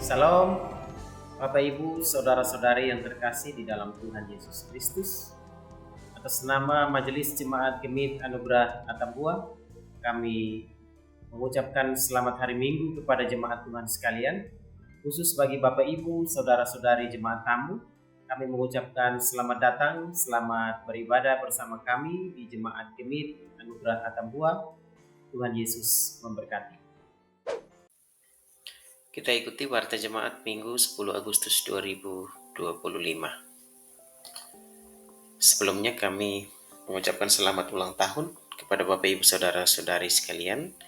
Salam, Bapak Ibu, saudara-saudari yang terkasih di dalam Tuhan Yesus Kristus. Atas nama Majelis Jemaat Gemit Anugerah Atambua, kami mengucapkan selamat hari Minggu kepada jemaat Tuhan sekalian. Khusus bagi Bapak Ibu, saudara-saudari jemaat tamu, kami mengucapkan selamat datang, selamat beribadah bersama kami di Jemaat Gemit Anugerah Atambua. Tuhan Yesus memberkati. Kita ikuti Warta Jemaat Minggu 10 Agustus 2025. Sebelumnya kami mengucapkan selamat ulang tahun kepada Bapak Ibu Saudara-saudari sekalian,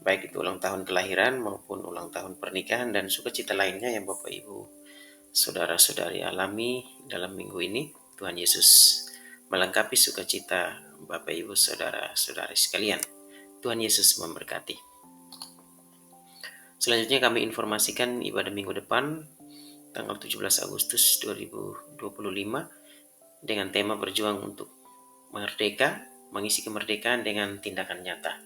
baik itu ulang tahun kelahiran maupun ulang tahun pernikahan dan sukacita lainnya yang Bapak Ibu Saudara-saudari alami dalam minggu ini. Tuhan Yesus melengkapi sukacita Bapak Ibu Saudara-saudari sekalian. Tuhan Yesus memberkati. Selanjutnya kami informasikan ibadah minggu depan tanggal 17 Agustus 2025 dengan tema berjuang untuk merdeka, mengisi kemerdekaan dengan tindakan nyata.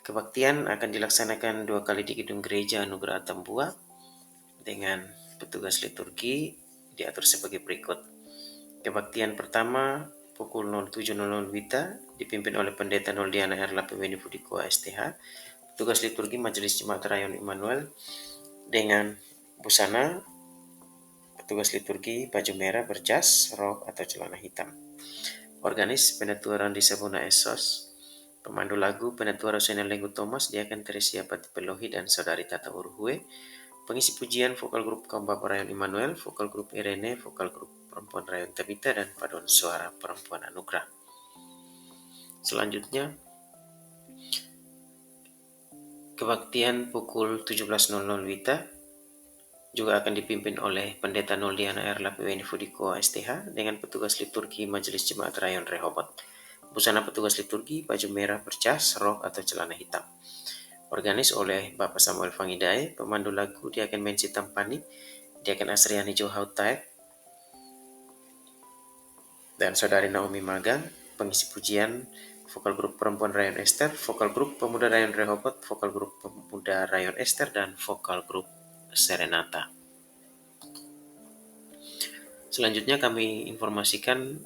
Kebaktian akan dilaksanakan 2 kali di gedung gereja Anugerah Atambua dengan petugas liturgi diatur sebagai berikut. Kebaktian pertama pukul 07.00 WITA dipimpin oleh Pendeta Noldiana Erla PWN Fudiko STH, petugas liturgi Majelis Jemaat Rayon Immanuel dengan busana petugas liturgi baju merah berjas, rok atau celana hitam. Organis Penatua Randi Sabuna Esos, pemandu lagu Penatua Rosena Lenggu Thomas, Diaken Teresia Pati Pelohi dan Saudari Tata Uruhue, pengisi pujian vokal grup kaum Bapak Rayon Immanuel, vokal grup Irene, vokal grup perempuan Rayon Tabita dan paduan suara perempuan Anugerah. Selanjutnya kebaktian pukul 17.00 WITA juga akan dipimpin oleh Pendeta Noldiana Erla PWN Fudiko STH dengan petugas liturgi Majelis Jemaat Rayon Rehoboth. Busana petugas liturgi baju merah berjas, rok atau celana hitam. Organis oleh Bapak Samuel Fangidai, pemandu lagu Diaken Mensi Tampani, Diaken Asriani Johau Taib, dan Saudari Naomi Magang, pengisi pujian vokal grup perempuan Rayon Esther, vokal grup pemuda Rayon Rehoboth, vokal grup pemuda Rayon Esther, dan vokal grup Serenata. Selanjutnya kami informasikan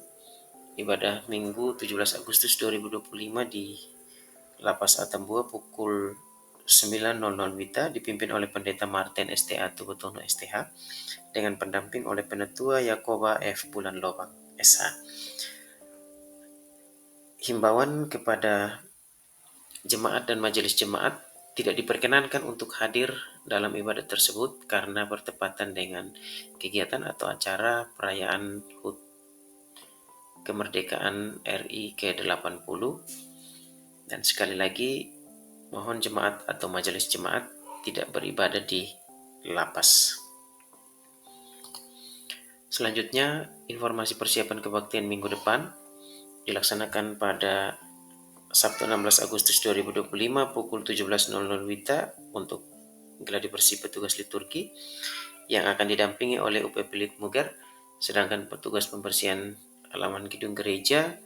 ibadah Minggu 17 Agustus 2025 di Lapas Atambua pukul 9.00 WITA dipimpin oleh Pendeta Martin STA Tubutono STH dengan pendamping oleh Penatua Yakoba F. Bulan Lobang SH. Himbauan kepada jemaat dan majelis jemaat tidak diperkenankan untuk hadir dalam ibadah tersebut karena bertepatan dengan kegiatan atau acara perayaan HUT Kemerdekaan RI ke-80. Dan sekali lagi mohon jemaat atau majelis jemaat tidak beribadah di lapas. Selanjutnya informasi persiapan kebaktian minggu depan dilaksanakan pada Sabtu 16 Agustus 2025 pukul 17.00 WITA untuk gladi bersih petugas liturgi yang akan didampingi oleh UPP Litmugar, sedangkan petugas pembersihan halaman gedung gereja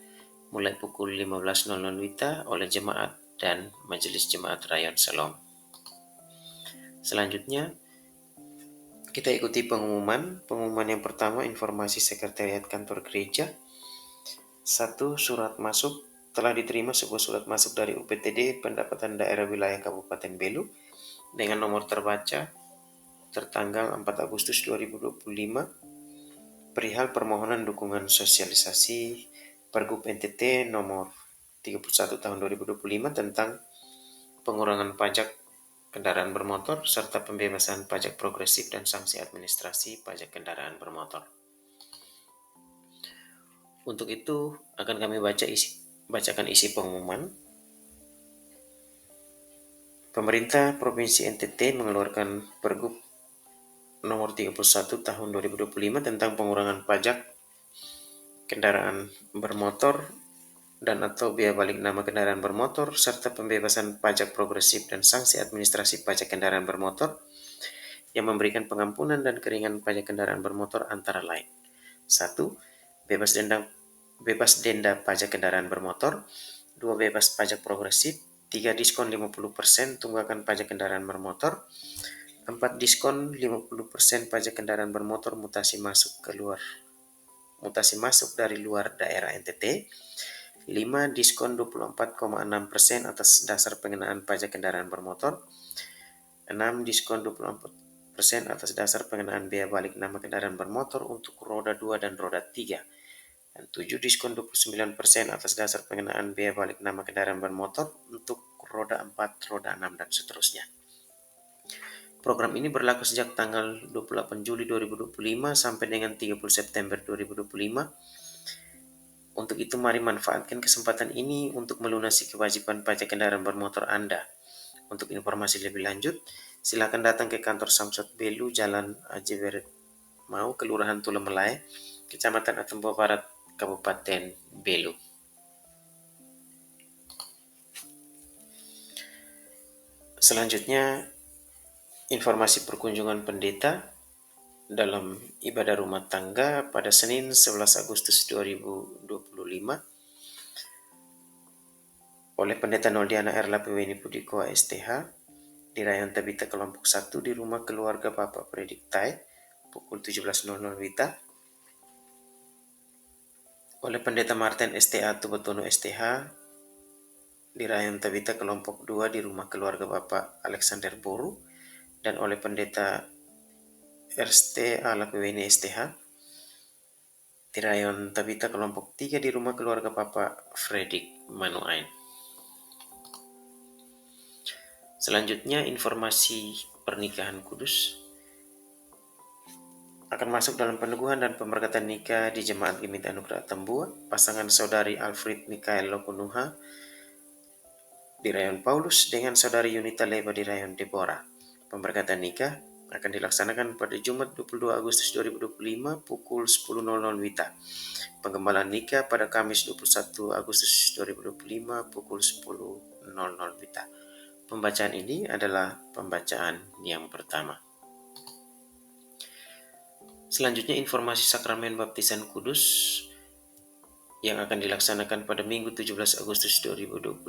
mulai pukul 15.00 WITA oleh jemaat dan Majelis Jemaat Rayon Salom. Selanjutnya kita ikuti pengumuman. Pengumuman yang pertama, informasi sekretariat kantor gereja. 1. Surat masuk. Telah diterima sebuah surat masuk dari UPTD Pendapatan Daerah Wilayah Kabupaten Belu dengan nomor terbaca tertanggal 4 Agustus 2025 perihal permohonan dukungan sosialisasi Pergub NTT nomor 31 tahun 2025 tentang pengurangan pajak kendaraan bermotor serta pembebasan pajak progresif dan sanksi administrasi pajak kendaraan bermotor. Untuk itu akan kami bacakan isi pengumuman. Pemerintah Provinsi NTT mengeluarkan Pergub nomor 31 tahun 2025 tentang pengurangan pajak kendaraan bermotor dan atau biaya balik nama kendaraan bermotor serta pembebasan pajak progresif dan sanksi administrasi pajak kendaraan bermotor yang memberikan pengampunan dan keringanan pajak kendaraan bermotor antara lain. 1. Bebas denda pajak kendaraan bermotor. 2. Bebas pajak progresif. 3. Diskon 50% tunggakan pajak kendaraan bermotor. 4. Diskon 50% pajak kendaraan bermotor mutasi masuk dari luar daerah NTT. 5. Diskon 24,6% atas dasar pengenaan pajak kendaraan bermotor. 6. Diskon 24% atas dasar pengenaan biaya balik nama kendaraan bermotor untuk roda 2 dan roda 3. Dan 7. Diskon 29% atas dasar pengenaan biaya balik nama kendaraan bermotor untuk roda 4, roda 6, dan seterusnya. Program ini berlaku sejak tanggal 28 Juli 2025 sampai dengan 30 September 2025. Untuk itu, mari manfaatkan kesempatan ini untuk melunasi kewajiban pajak kendaraan bermotor Anda. Untuk informasi lebih lanjut, silakan datang ke kantor Samsat Belu, Jalan Aji Beret Mau, Kelurahan Tulemelai, Kecamatan Atambua Barat, Kabupaten Belu. Selanjutnya, informasi perkunjungan pendeta dalam ibadah rumah tangga pada Senin 11 Agustus 2025 oleh Pendeta Noldiana Erla Peweni Pudikoa STH di Rayon Tabita kelompok 1 di rumah keluarga Bapak Predik Tai pukul 17.00 WITA, oleh Pendeta Martin STA Tubatono STH di Rayon Tabita kelompok 2 di rumah keluarga Bapak Alexander Boru, dan oleh Pendeta RST Alapeweni STH di Rayon Tabita kelompok 3 di rumah keluarga Bapak Fredik Manuain. Selanjutnya, informasi pernikahan kudus akan masuk dalam peneguhan dan pemberkatan nikah di Jemaat Gemit Anugerah Tambua pasangan saudari Alfred Mikael Lokunuha di Rayon Paulus dengan saudari Yunita Leba di Rayon Deborah. Pemberkatan nikah akan dilaksanakan pada Jumat 22 Agustus 2025 pukul 10.00 WITA. Penggembalaan nikah pada Kamis 21 Agustus 2025 pukul 10.00 WITA. Pembacaan ini adalah pembacaan yang pertama. Selanjutnya, informasi sakramen baptisan kudus yang akan dilaksanakan pada Minggu 17 Agustus 2025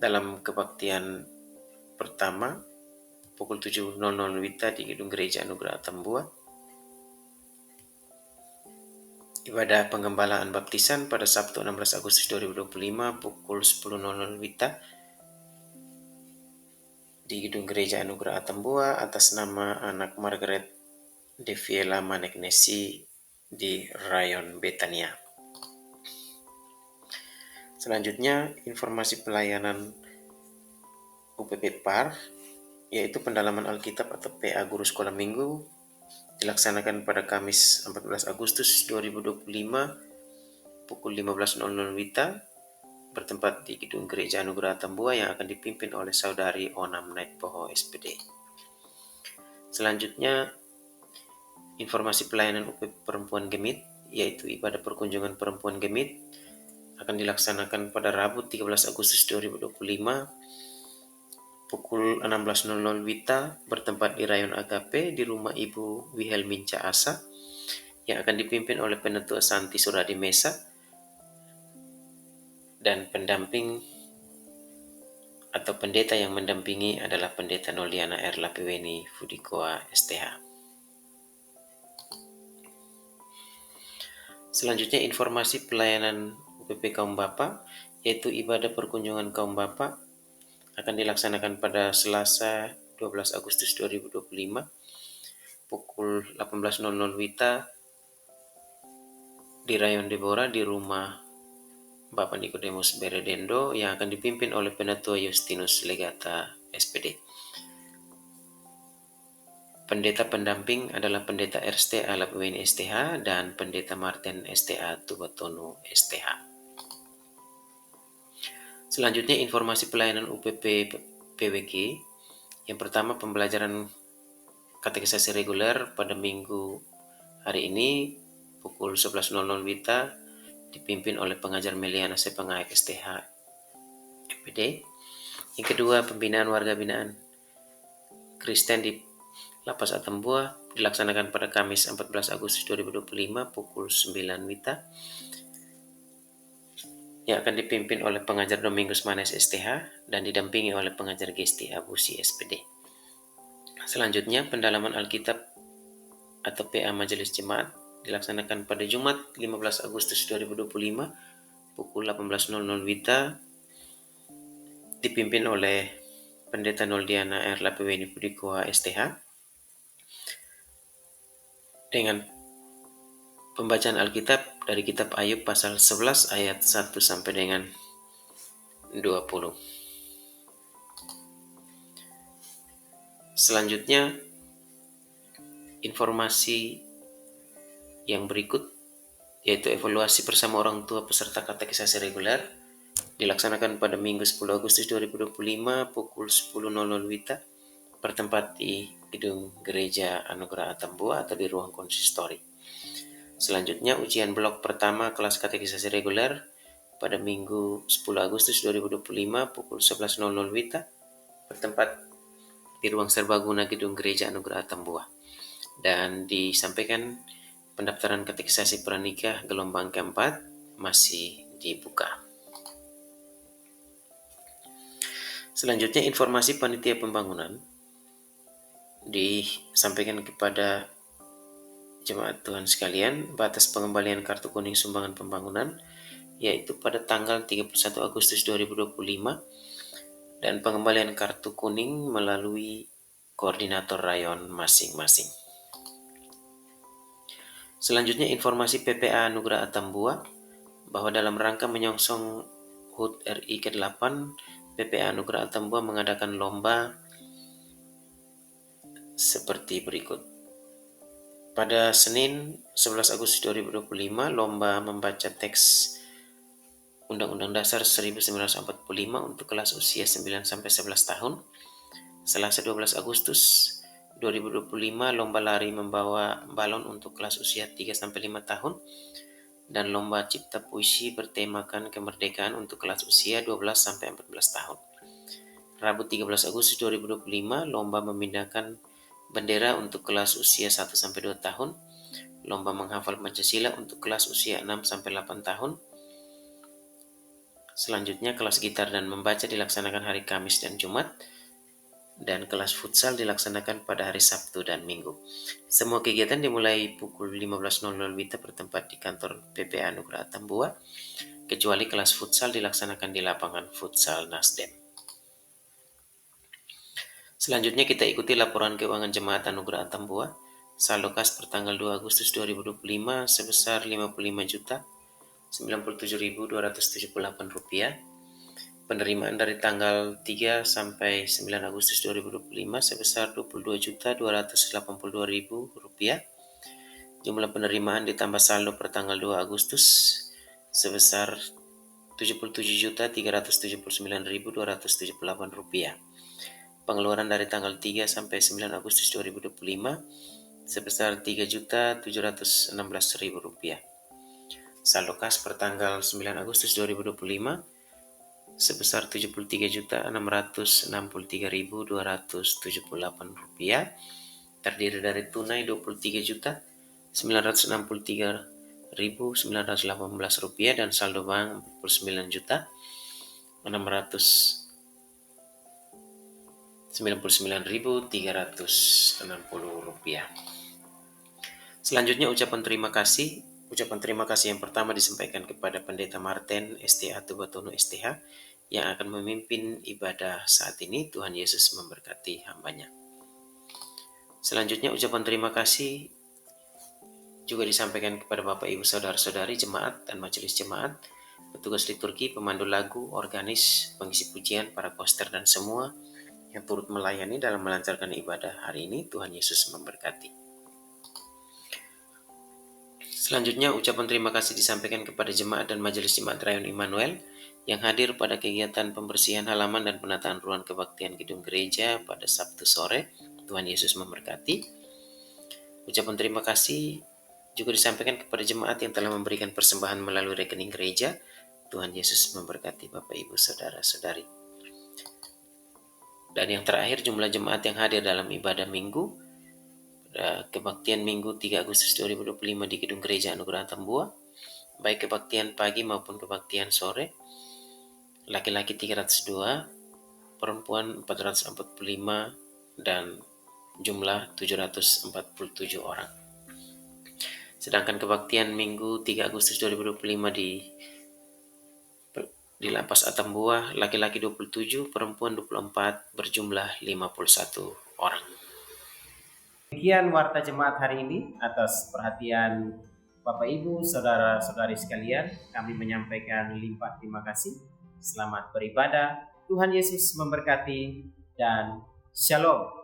dalam kebaktian pertama pukul 7.00 WITA di Gedung Gereja Anugerah Tambua. Ibadah penggembalaan baptisan pada Sabtu 16 Agustus 2025 pukul 10.00 WITA di Gedung Gereja Anugerah Tambua atas nama anak Margaret Deviela Manegnesi di Rayon Betania. Selanjutnya, informasi pelayanan UPP PAR, yaitu pendalaman Alkitab atau PA Guru Sekolah Minggu, dilaksanakan pada Kamis 14 Agustus 2025 pukul 15.00 WITA bertempat di Gedung Gereja Anugerah Tambua yang akan dipimpin oleh Saudari Onam Naitpoho SPD. Selanjutnya, informasi pelayanan UPP Perempuan Gemit, yaitu ibadah perkunjungan perempuan Gemit, akan dilaksanakan pada Rabu 13 Agustus 2025 pukul 16.00 WITA bertempat di Rayon Agape di rumah Ibu Wihelminca Asa yang akan dipimpin oleh Penetua Santi Suradi Mesa dan pendamping atau pendeta yang mendampingi adalah Pendeta Noldiana Erla Peweni Pudikoa STH. Selanjutnya, informasi pelayanan UPP Kaum Bapa, yaitu ibadah perkunjungan kaum bapa akan dilaksanakan pada Selasa 12 Agustus 2025 pukul 18.00 WITA di Rayon Deborah di rumah Bapak Nikodemus Beredendo yang akan dipimpin oleh Penetua Justinus Legata SPD. Pendeta pendamping adalah Pendeta RST Alapeweni STH dan Pendeta Martin STA Tubatono STH. Selanjutnya, informasi pelayanan UPP PWG. Yang pertama, pembelajaran katekisasi reguler pada minggu hari ini pukul 11.00 WITA dipimpin oleh pengajar Meliana Sepengayek STH FPD. Yang kedua, pembinaan warga binaan Kristen di Lapas Atambua dilaksanakan pada Kamis 14 Agustus 2025 pukul 9 WITA yang akan dipimpin oleh pengajar Domingus Manes STH dan didampingi oleh pengajar Gesti Abusi SPD. Selanjutnya, pendalaman Alkitab atau PA Majelis Jemaat dilaksanakan pada Jumat 15 Agustus 2025 pukul 18.00 WITA, dipimpin oleh Pendeta Noldiana R. Lapeweni Pudikoa STH, dengan pembacaan Alkitab dari kitab Ayub pasal 11 ayat 1 sampai dengan 20. Selanjutnya, informasi yang berikut yaitu evaluasi bersama orang tua peserta katekisasi reguler dilaksanakan pada Minggu 10 Agustus 2025 pukul 10.00 WITA bertempat di Gedung Gereja Anugerah Atambua atau di ruang konsistori. Selanjutnya, ujian blok pertama kelas katekisasi reguler pada Minggu 10 Agustus 2025 pukul 11.00 WITA bertempat di ruang serbaguna Gedung Gereja Anugerah Atambua. Dan disampaikan pendaftaran katekisasi pranikah gelombang keempat masih dibuka. Selanjutnya, informasi panitia pembangunan disampaikan kepada jemaat Tuhan sekalian. Batas pengembalian kartu kuning sumbangan pembangunan yaitu pada tanggal 31 Agustus 2025 dan pengembalian kartu kuning melalui koordinator rayon masing-masing. Selanjutnya, informasi PPA Anugerah Atambua bahwa dalam rangka menyongsong HUT RI ke-8, PPA Anugerah Atambua mengadakan lomba seperti berikut. Pada Senin 11 Agustus 2025, lomba membaca teks Undang-Undang Dasar 1945 untuk kelas usia 9-11 tahun. Selasa 12 Agustus 2025, lomba lari membawa balon untuk kelas usia 3-5 tahun. Dan lomba cipta puisi bertemakan kemerdekaan untuk kelas usia 12-14 tahun. Rabu 13 Agustus 2025, lomba memindahkan bendera untuk kelas usia 1-2 tahun. Lomba menghafal Pancasila untuk kelas usia 6-8 tahun. Selanjutnya, kelas gitar dan membaca dilaksanakan hari Kamis dan Jumat. Dan kelas futsal dilaksanakan pada hari Sabtu dan Minggu. Semua kegiatan dimulai pukul 15.00 WITA bertempat di kantor PPA Anugerah Atambua, kecuali kelas futsal dilaksanakan di lapangan futsal Nasdem. Selanjutnya, kita ikuti laporan keuangan Jemaat Anugerah Atambua. Saldo kas per tanggal 2 Agustus 2025 sebesar Rp57.278. Penerimaan dari tanggal 3 sampai 9 Agustus 2025 sebesar Rp22.282.000. Jumlah penerimaan ditambah saldo per tanggal 2 Agustus sebesar Rp77.379.278. Pengeluaran dari tanggal 3 sampai 9 Agustus 2025 sebesar Rp3.716.000. Saldo kas per tanggal 9 Agustus 2025 sebesar Rp73.663.278, terdiri dari tunai Rp23.963.918 dan saldo bank Rp49.360. Selanjutnya, ucapan terima kasih. Ucapan terima kasih yang pertama disampaikan kepada Pendeta Martin STH Tubatono STH yang akan memimpin ibadah saat ini. Tuhan Yesus memberkati hambanya. Selanjutnya, ucapan terima kasih juga disampaikan kepada Bapak Ibu Saudara-saudari jemaat dan majelis jemaat, petugas liturgi, pemandu lagu, organis, pengisi pujian, para koster dan semua yang turut melayani dalam melancarkan ibadah hari ini. Tuhan Yesus memberkati. Selanjutnya, ucapan terima kasih disampaikan kepada jemaat dan majelis jemaat Rayon Immanuel yang hadir pada kegiatan pembersihan halaman dan penataan ruang kebaktian gedung gereja pada Sabtu sore. Tuhan Yesus memberkati. Ucapan terima kasih juga disampaikan kepada jemaat yang telah memberikan persembahan melalui rekening gereja. Tuhan Yesus memberkati Bapak Ibu Saudara-saudari. Dan yang terakhir, jumlah jemaat yang hadir dalam ibadah minggu kebaktian Minggu 3 Agustus 2025 di Gedung Gereja Anugerah Atambua, baik kebaktian pagi maupun kebaktian sore. Laki-laki 302, perempuan 445, dan jumlah 747 orang. Sedangkan kebaktian Minggu 3 Agustus 2025 di Lapas Atambua, laki-laki 27, perempuan 24, berjumlah 51 orang. Demikian warta jemaat hari ini. Atas perhatian Bapak Ibu, saudara-saudari sekalian, kami menyampaikan limpah terima kasih. Selamat beribadah, Tuhan Yesus memberkati, dan Shalom.